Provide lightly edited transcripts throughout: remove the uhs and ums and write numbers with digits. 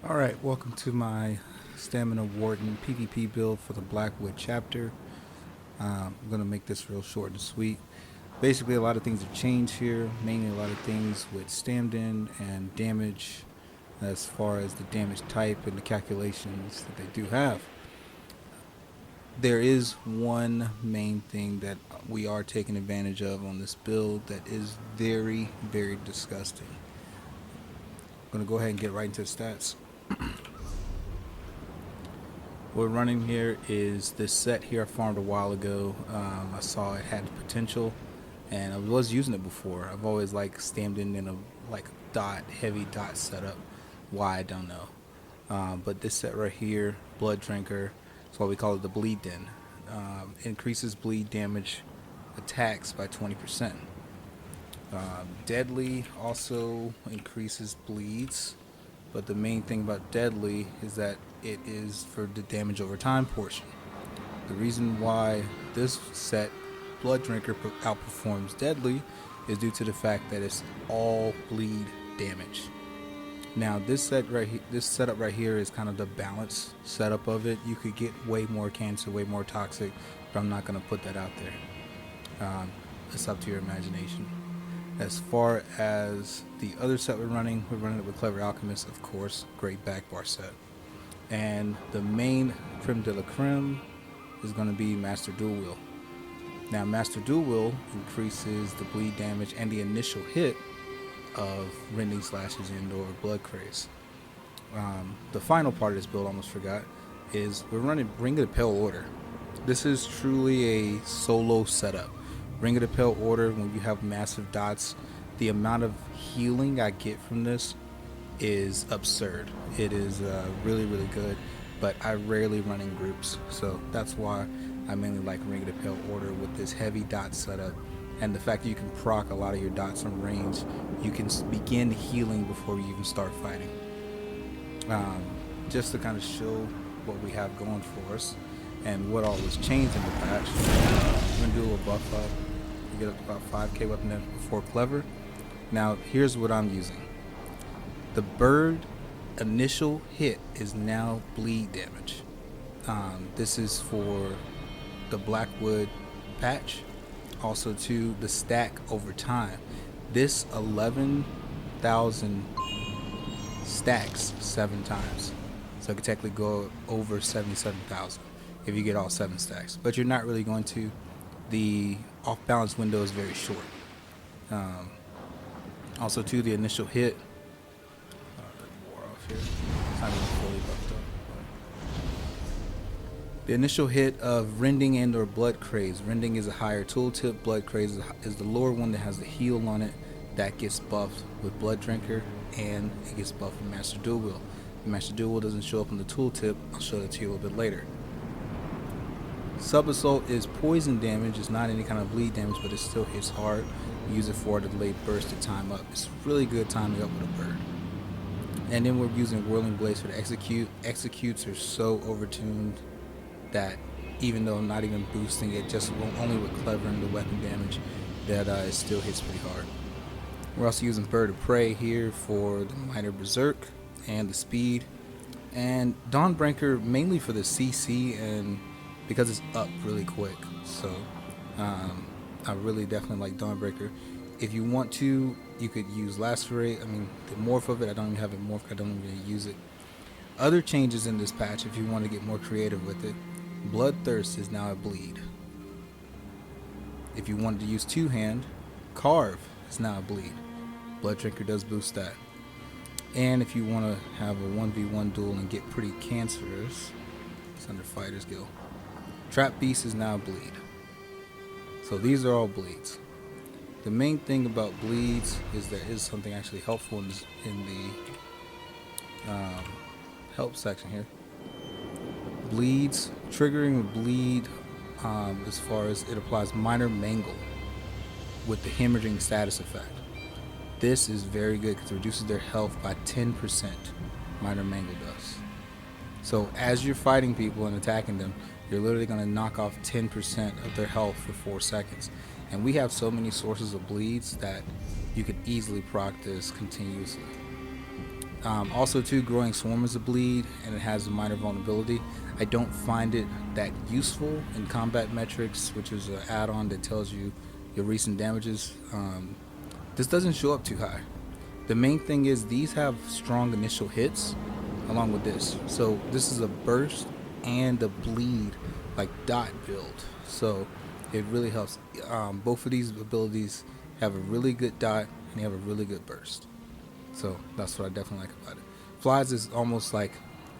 Alright, welcome to my Stamina Warden PvP build for the Blackwood chapter. I'm going to make this real short and sweet. Basically, a lot of things have changed here, mainly a lot of things with stamden and damage as far as the damage type and the calculations that they do have. There is one main thing that we are taking advantage of on this build that is very, very disgusting. I'm going to go ahead and get right into the stats. What we're running here is this set here I farmed a while ago. I saw it had potential and I was using it before. I've always like stamden in a heavy dot setup. Why, I don't know. But this set right here, Blood Drinker, that's why we call it the Bleedden. Increases bleed damage attacks by 20%. Deadly also increases bleeds, but the main thing about deadly is that it is for the damage over time portion. The reason why this set Blood Drinker outperforms deadly is due to the fact that it's all bleed damage. Now this setup right here is kind of the balanced setup of it. You could get way more cancer, way more toxic, but I'm not going to put that out there. It's up to your imagination. As far as the other set we're running it with Clever Alchemist, of course, great back bar set. And the main creme de la creme is going to be Master Dual Wheel. Now Master Dual Wheel increases the bleed damage and the initial hit of rending slashes and or blood craze. The final part of this build, I almost forgot, is we're running Ring of the Pale Order. This is truly a solo setup. Ring of the Pale Order, when you have massive dots, the amount of healing I get from this is absurd. It is really, really good, but I rarely run in groups, so that's why I mainly like Ring of the Pale Order with this heavy dot setup. And the fact that you can proc a lot of your dots from range, you can begin healing before you even start fighting. Just to kind of show what we have going for us and what all was changed in the patch. I'm going to do a buff up. You get up to about 5k weapon damage before Clever. Now here's what I'm using. The bird initial hit is now bleed damage. This is for the Blackwood patch. Also to the stack over time. This 11,000 stacks 7 times. So it could technically go over 77,000 if you get all 7 stacks. But you're not really going to. The off balance window is very short. Also to the initial hit. More off here. It's not even fully buffed up. The initial hit of Rending and or Blood Craze. Rending is a higher tooltip. Blood Craze is the lower one that has the heal on it. That gets buffed with Blood Drinker, and it gets buffed with Master Dual Wheel. The Master Dual Wheel doesn't show up on the tooltip. I'll show that to you a little bit later. Sub Assault is poison damage. It's not any kind of bleed damage, but it still hits hard. Use it for a delayed burst to time up. It's really good timing up with a bird. And then we're using Whirling Blades for the execute. Executes are so overtuned that even though I'm not even boosting it, just only with Clever and the weapon damage, that it still hits pretty hard. We're also using Bird of Prey here for the minor berserk and the speed, and Dawnbreaker mainly for the CC and because it's up really quick. So I really definitely like Dawnbreaker. If you want to, you could use Lacerate. I mean, the morph of it, I don't even have it morphed. I don't even use it. Other changes in this patch, if you want to get more creative with it, Bloodthirst is now a bleed. If you wanted to use two-hand, Carve is now a bleed. Blood Drinker does boost that. And if you want to have a 1v1 duel and get pretty cancerous, it's under Fighters Guild. Trap Beast is now a bleed. So these are all bleeds. The main thing about bleeds is there is something actually helpful in the help section here. Bleeds, triggering a bleed as far as it applies minor mangle with the hemorrhaging status effect. This is very good because it reduces their health by 10%. Minor mangle does. So as you're fighting people and attacking them, you're literally going to knock off 10% of their health for 4 seconds. And we have so many sources of bleeds that you could easily proc this continuously. Also, too, Growing Swarm is a bleed, and it has a minor vulnerability. I don't find it that useful in combat metrics, which is an add-on that tells you your recent damages. This doesn't show up too high. The main thing is these have strong initial hits along with this. So this is a burst and a bleed, like dot build. So it really helps. Both of these abilities have a really good dot and they have a really good burst. So that's what I definitely like about it. Flies is almost like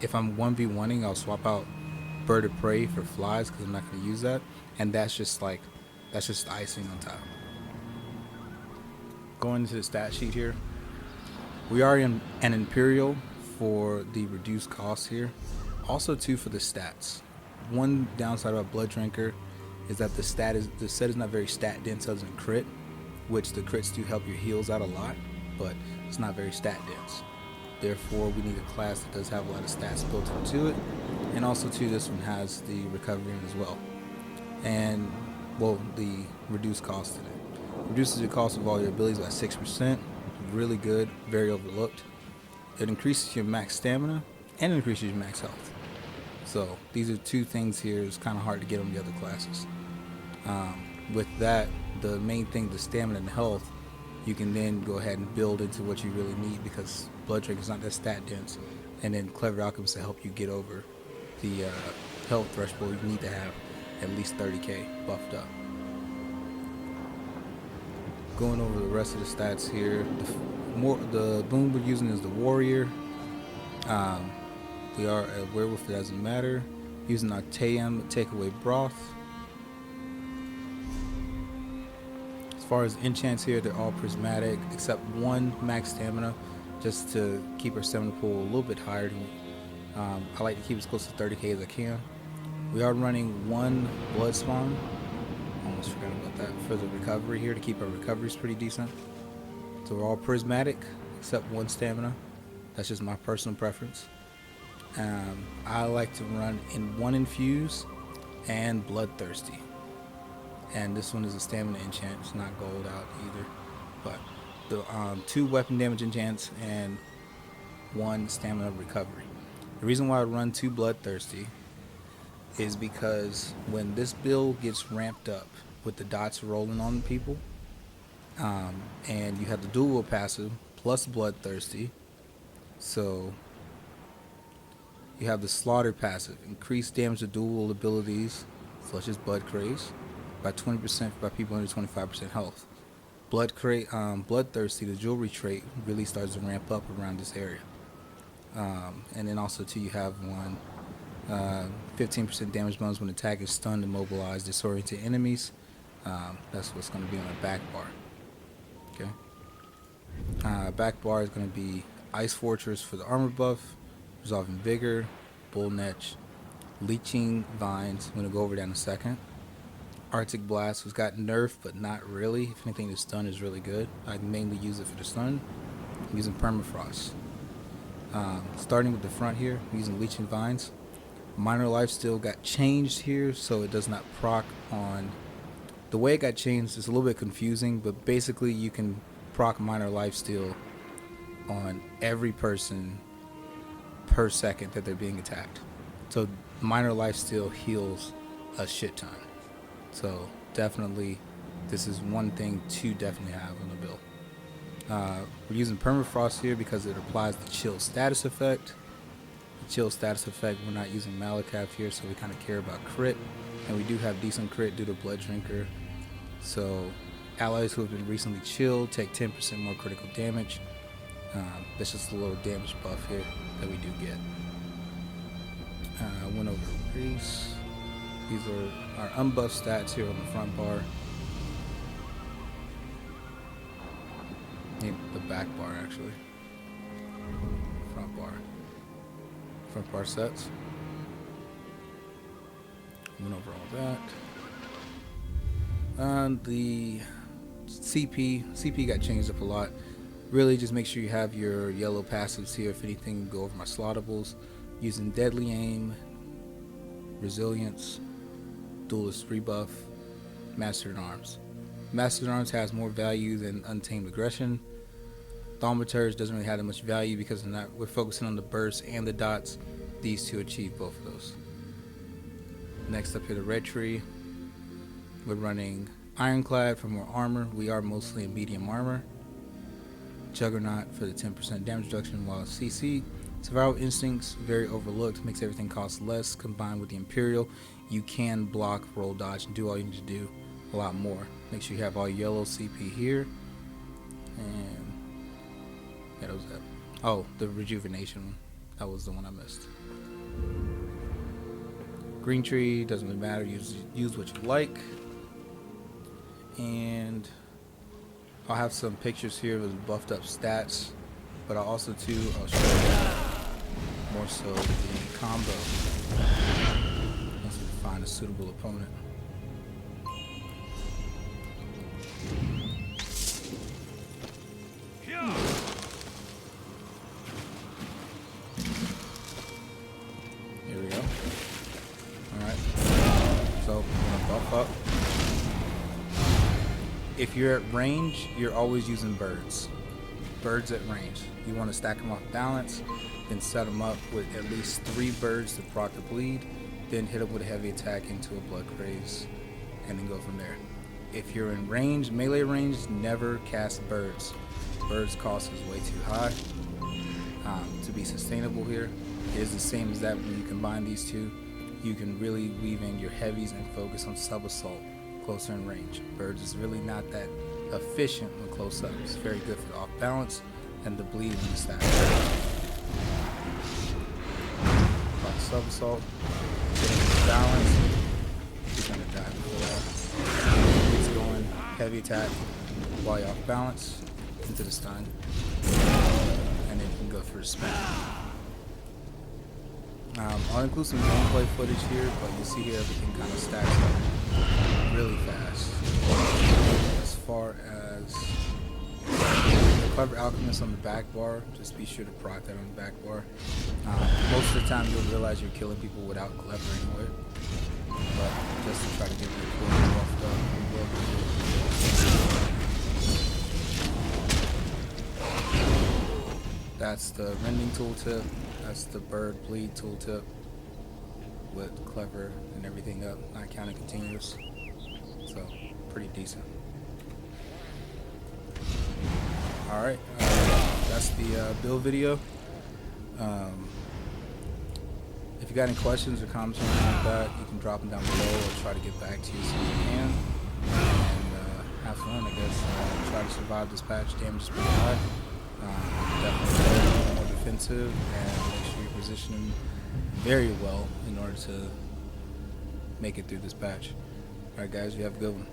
if I'm 1v1ing, I'll swap out Bird of Prey for flies because I'm not going to use that. And that's just icing on top. Going into the stat sheet here, we are in an Imperial for the reduced cost here. Also too for the stats. One downside about Blood Drinker is that the set is not very stat dense other than crit, which the crits do help your heals out a lot, but it's not very stat dense. Therefore, we need a class that does have a lot of stats built into it. And also too, this one has the recovery as well. And well, the reduced cost in it. Reduces the cost of all your abilities by 6%. Really good, very overlooked. It increases your max stamina and increases your max health. So these are two things here. It's kind of hard to get on the other classes. With that, the main thing, the stamina and health, you can then go ahead and build into what you really need because Blood Drink is not that stat dense. And then Clever Alchemist to help you get over the health threshold. You need to have at least 30k buffed up. Going over the rest of the stats here, the boon we're using is the Warrior. We are a werewolf, it doesn't matter. Using our TM, take away broth. As far as enchants here, they're all prismatic except one max stamina, just to keep our stamina pool a little bit higher. I like to keep as close to 30k as I can. We are running one blood spawn. Almost forgot about that for the recovery here to keep our recoveries pretty decent. So we're all prismatic except one stamina. That's just my personal preference. I like to run in one infuse and bloodthirsty. And this one is a stamina enchant. It's not gold out either. But the 2 weapon damage enchants and 1 stamina recovery. The reason why I run 2 bloodthirsty is because when this build gets ramped up with the dots rolling on people, and you have the dual passive plus bloodthirsty, so you have the slaughter passive, increase damage to dual abilities such as Blood Craze by 20% by people under 25% health. Bloodthirsty, the jewelry trait, really starts to ramp up around this area. And then also too, you have one 15% damage bonus when attack is stunned, immobilized, disoriented enemies. That's what's going to be on our back bar. Okay. Back bar is going to be Ice Fortress for the armor buff, Resolving Vigor, Bull Netch, Leeching Vines. I'm going to go over that in a second. Arctic Blast, who's got nerf, but not really. If anything, the stun is really good. I mainly use it for the stun. I'm using Permafrost. Starting with the front here, I'm using Leeching Vines. Minor Lifesteal got changed here, so it does not proc on... The way it got changed is a little bit confusing, but basically you can proc Minor Lifesteal on every person per second that they're being attacked. So Minor Lifesteal heals a shit ton. So definitely, this is one thing to definitely have on the build. We're using Permafrost here because it applies the chill status effect. The chill status effect, we're not using Malakath here, so we kind of care about crit. And we do have decent crit due to Blood Drinker. So allies who have been recently chilled take 10% more critical damage. That's just a little damage buff here that we do get. Went over Grease. These are our unbuffed stats here on the front bar. The back bar actually. Front bar. Front bar sets. Went over all that. The CP got changed up a lot. Really just make sure you have your yellow passives here. If anything, go over my slottables. Using Deadly Aim, Resilience, Duelist Rebuff, Master at Arms. Master at Arms has more value than Untamed Aggression. Thaumaturge doesn't really have that much value because we're focusing on the bursts and the dots. These two achieve both of those. Next up here, the red tree. We're running Ironclad for more armor. We are mostly in medium armor. Juggernaut for the 10% damage reduction, while CC, Survival Instincts, very overlooked, makes everything cost less. Combined with the Imperial, you can block, roll, dodge, and do all you need to do a lot more. Make sure you have all yellow CP here. And yeah, that was that. Oh, the Rejuvenation one. That was the one I missed. Green tree, doesn't really matter, use what you like. And I'll have some pictures here of his buffed up stats, but I'll also too, I'll show you more so the combo once we find a suitable opponent. Here we go. Alright, so I'm gonna buff up. If you're at range, you're always using birds. Birds at range. You want to stack them off balance, then set them up with at least 3 birds to proc the bleed, then hit them with a heavy attack into a blood craze, and then go from there. If you're in range, melee range, never cast birds. Birds cost is way too high to be sustainable here. It is the same as that when you combine these two. You can really weave in your heavies and focus on sub-assault closer in range. Birds is really not that efficient when close up. It's very good for the off balance and the bleed when you stack. Sub assault, getting the balance, you're gonna die before that. It's going heavy attack while you're off balance into the stun, and then you can go for a spin. I'll include some gameplay footage here, but you see here everything kind of stacks up really fast. As far as the Clever Alchemist on the back bar, just be sure to proc that on the back bar. Most of the time you'll realize you're killing people without Clever anyway, but just to try to get your quick buffed up. That's the Rending tooltip. That's the Bird Bleed tooltip with Clever and everything up, not counting continuous. So pretty decent. Alright, that's the build video. If you got any questions or comments or anything like that, you can drop them down below. I'll try to get back to you as soon as I can. And have fun, I guess. Try to survive this patch. Damage is pretty high. Definitely more defensive, and make sure you position them very well in order to make it through this patch. Alright guys, you have a good one.